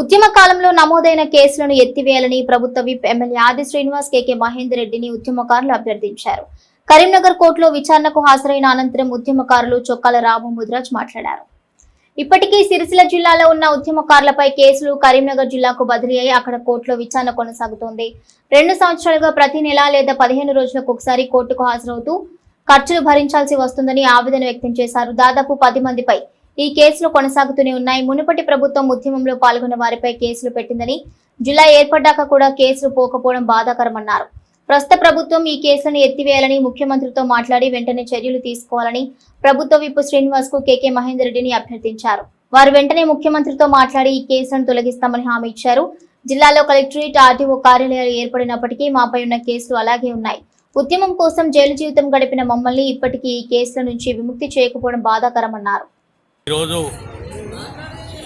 ఉద్యమ కాలంలో నమోదైన కేసులను ఎత్తివేయాలని ప్రభుత్వ విప్ ఎమ్మెల్యే ఆది శ్రీనివాస్ కేకే మహేందర్ రెడ్డిని ఉద్యమకారులు అభ్యర్థించారు. కరీంనగర్ కోర్టులో విచారణకు హాజరైన అనంతరం ఉద్యమకారులు చొక్కాల రాము ముద్రాజ్ మాట్లాడారు. ఇప్పటికీ సిరిసిల్ల జిల్లాలో ఉన్న ఉద్యమకారులపై కేసులు కరీంనగర్ జిల్లాకు బదిలీ అయి అక్కడ కోర్టులో విచారణ కొనసాగుతోంది. 2 సంవత్సరాలుగా ప్రతి నెల లేదా 15 రోజులకు ఒకసారి కోర్టుకు హాజరవుతూ ఖర్చులు భరించాల్సి వస్తుందని ఆవేదన వ్యక్తం చేశారు. దాదాపు 10 మందిపై ఈ కేసులు కొనసాగుతూనే ఉన్నాయి. మునుపటి ప్రభుత్వం ఉద్యమంలో పాల్గొన్న వారిపై కేసులు పెట్టిందని, జిల్లా ఏర్పడ్డాక కూడా కేసులు పోకపోవడం బాధాకరమన్నారు. ప్రస్తుత ప్రభుత్వం ఈ కేసులను ఎత్తివేయాలని ముఖ్యమంత్రితో మాట్లాడి వెంటనే చర్యలు తీసుకోవాలని ప్రభుత్వ విప్ శ్రీనివాస్ కు కేకే మహేందర్ రెడ్డిని అభ్యర్థించారు. వారు వెంటనే ముఖ్యమంత్రితో మాట్లాడి ఈ కేసులను తొలగిస్తామని హామీ ఇచ్చారు. జిల్లాలో కలెక్టరేట్, ఆర్టీఓ కార్యాలయాలు ఏర్పడినప్పటికీ మాపై ఉన్న కేసులు అలాగే ఉన్నాయి. ఉద్యమం కోసం జైలు జీవితం గడిపిన మమ్మల్ని ఇప్పటికీ ఈ కేసుల నుంచి విముక్తి చేయకపోవడం బాధాకరమన్నారు. ఈరోజు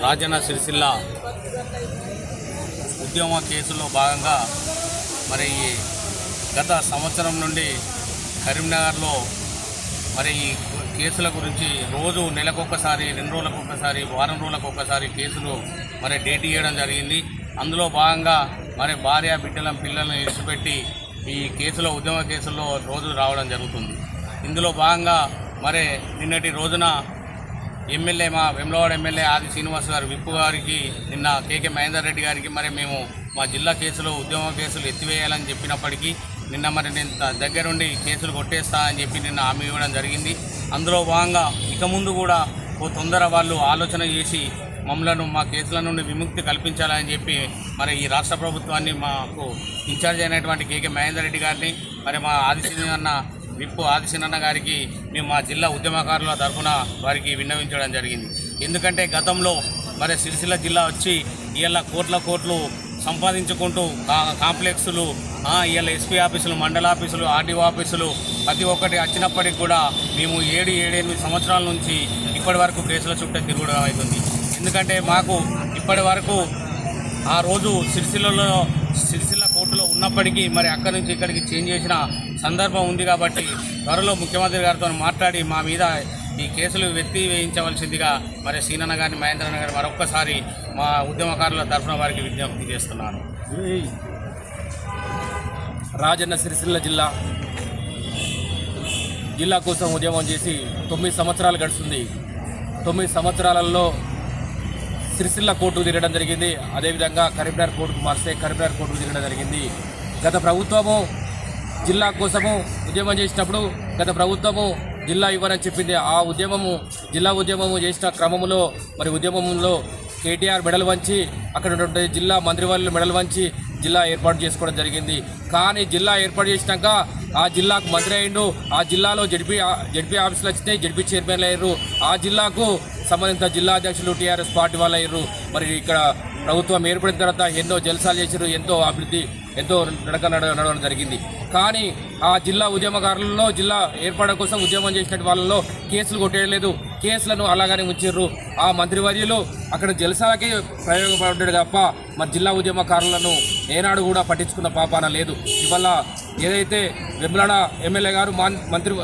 రాజన్న సిరిసిల్ల ఉద్యమ కేసులో భాగంగా మరి గత సంవత్సరం నుండి కరీంనగర్లో మరి ఈ కేసుల గురించి రోజు నెలకొకసారి, 2 రోజులకు ఒకసారి, వారం రోజులకు ఒకసారి కేసులు మరి డేట్ ఇవ్వడం జరిగింది. అందులో భాగంగా మరి భార్య పిల్లలను విడిచిపెట్టి ఈ కేసులో ఉద్యమ కేసుల్లో రోజు రావడం జరుగుతుంది. ఇందులో భాగంగా మరి నిన్నటి రోజున ఎమ్మెల్యే, మా వెమ్లవాడ ఎమ్మెల్యే ఆది శ్రీనివాస్ గారు విప్పు గారికి, నిన్న కేకే మహేందర్ రెడ్డి గారికి మరి మేము మా జిల్లా కేసులు ఉద్యమ కేసులు ఎత్తివేయాలని చెప్పినప్పటికీ నిన్న మరి నేను దగ్గరుండి కేసులు కొట్టేస్తా అని చెప్పి నిన్న హామీ ఇవ్వడం జరిగింది. అందులో భాగంగా ఇక ముందు కూడా తొందర వాళ్ళు ఆలోచన చేసి మమ్మలను మా కేసుల నుండి విముక్తి కల్పించాలని చెప్పి మరి ఈ రాష్ట్ర ప్రభుత్వాన్ని, మాకు ఇన్ఛార్జ్ అయినటువంటి కేకే మహేందర్ రెడ్డి గారిని, మరి మా విప్పు ఆదిశీనన్న గారికి మేము మా జిల్లా ఉద్యమకారుల తరఫున వారికి విన్నవించడం జరిగింది. ఎందుకంటే గతంలో మరి సిరిసిల్ల జిల్లా వచ్చి ఇవాళ కోట్లు సంపాదించుకుంటూ కాంప్లెక్సులు, ఇవాళ ఎస్పీ ఆఫీసులు, మండల ఆఫీసులు, ఆర్డీఓ ఆఫీసులు ప్రతి ఒక్కటి వచ్చినప్పటికి కూడా మేము 7-8 సంవత్సరాల నుంచి ఇప్పటి వరకు కేసుల చుట్టూ తిరగడం అవుతుంది. ఎందుకంటే మాకు ఇప్పటి వరకు ఆ రోజు సిరిసిల్ల కోర్టులో ఉన్నప్పటికీ మరి అక్కడి నుంచి ఇక్కడికి చేంజ్ చేసిన సందర్భం ఉంది. కాబట్టి త్వరలో ముఖ్యమంత్రి గారితో మాట్లాడి మా మీద ఈ కేసులు ఎత్తి వేయించవలసిందిగా మరి సీనన్న గారిని, మహేంద్రన్న గారు మరొక్కసారి మా ఉద్యమకారుల తరఫున వారికి విజ్ఞప్తి చేస్తున్నాను. రాజన్న సిరిసిల్ల జిల్లా కోసం ఉద్యమం చేసి 9 సంవత్సరాలు గడుస్తుంది. 9 సంవత్సరాలలో సిరిసిల్ల కోర్టుకు తిరగడం జరిగింది. అదేవిధంగా కరీంనగర్ కోర్టుకు మారిస్తే కరీంనగర్ కోర్టుకు తిరగడం జరిగింది. గత ప్రభుత్వము జిల్లా కోసము ఉద్యమం చేసినప్పుడు గత ప్రభుత్వము జిల్లా ఇవ్వనని చెప్పింది. ఆ జిల్లా ఉద్యమము చేసిన క్రమంలో మరి ఉద్యమంలో కేటీఆర్ మెడల్ వంచి అక్కడ ఉన్నటువంటి జిల్లా మంత్రివర్యులు మెడల్ వంచి జిల్లా ఏర్పాటు చేసుకోవడం జరిగింది. కానీ జిల్లా ఏర్పాటు చేసినాక ఆ జిల్లాకు మంత్రి అయ్యిండు. ఆ జిల్లాలో జడ్పీ ఆఫీసులు వచ్చినాయి, జడ్పీ చైర్మన్లు అయ్యారు. ఆ జిల్లాకు సంబంధిత జిల్లా అధ్యక్షులు టీఆర్ఎస్ పార్టీ వాళ్ళు అయ్యారు. మరి ఇక్కడ ప్రభుత్వం ఏర్పడిన తర్వాత ఎన్నో జల్సాలు చేశారు, ఎంతో అభివృద్ధి, ఎంతో నడవడం జరిగింది. కానీ ఆ జిల్లా ఉద్యమకారులలో, జిల్లా ఏర్పాటు కోసం ఉద్యమం చేసిన వాళ్ళలో కేసులు కొట్టేయలేదు, కేసులను అలాగనే ఉంచారు. ఆ మంత్రివర్యులు అక్కడ జల్సాలకి ప్రయోగపడ్డాడు తప్ప మరి జిల్లా ఉద్యమకారులను ఏనాడు కూడా పట్టించుకున్న పాపాన లేదు. ఇవాళ ఏదైతే వెమ్లవాడ ఎమ్మెల్యే గారు, మంత్రి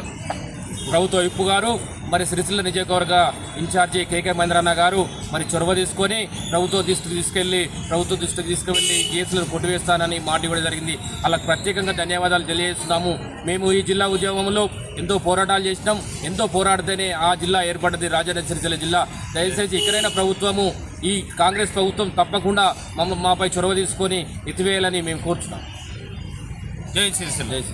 ప్రభుత్వ విప్పు గారు, మరి సిరిసిల్ల నియోజకవర్గ ఇన్ఛార్జి కేకే మహేంద్రన్న గారు మరి చొరవ తీసుకొని ప్రభుత్వ దృష్టికి తీసుకువెళ్ళి కేసులను కొట్టివేస్తానని మాట ఇవ్వడం జరిగింది. అలా ప్రత్యేకంగా ధన్యవాదాలు తెలియజేస్తున్నాము. మేము ఈ జిల్లా ఉద్యమంలో ఎంతో పోరాటాలు చేసినాం. ఎంతో పోరాడితేనే ఆ జిల్లా ఏర్పడ్డది, రాజన్న సిరిసిల్ల జిల్లా. దయచేసి ఇక్కడైనా ప్రభుత్వము, ఈ కాంగ్రెస్ ప్రభుత్వం తప్పకుండా మాపై చొరవ తీసుకొని ఎత్తివేయాలని మేము కోరుతున్నాం. జై సిరిసిల్ల.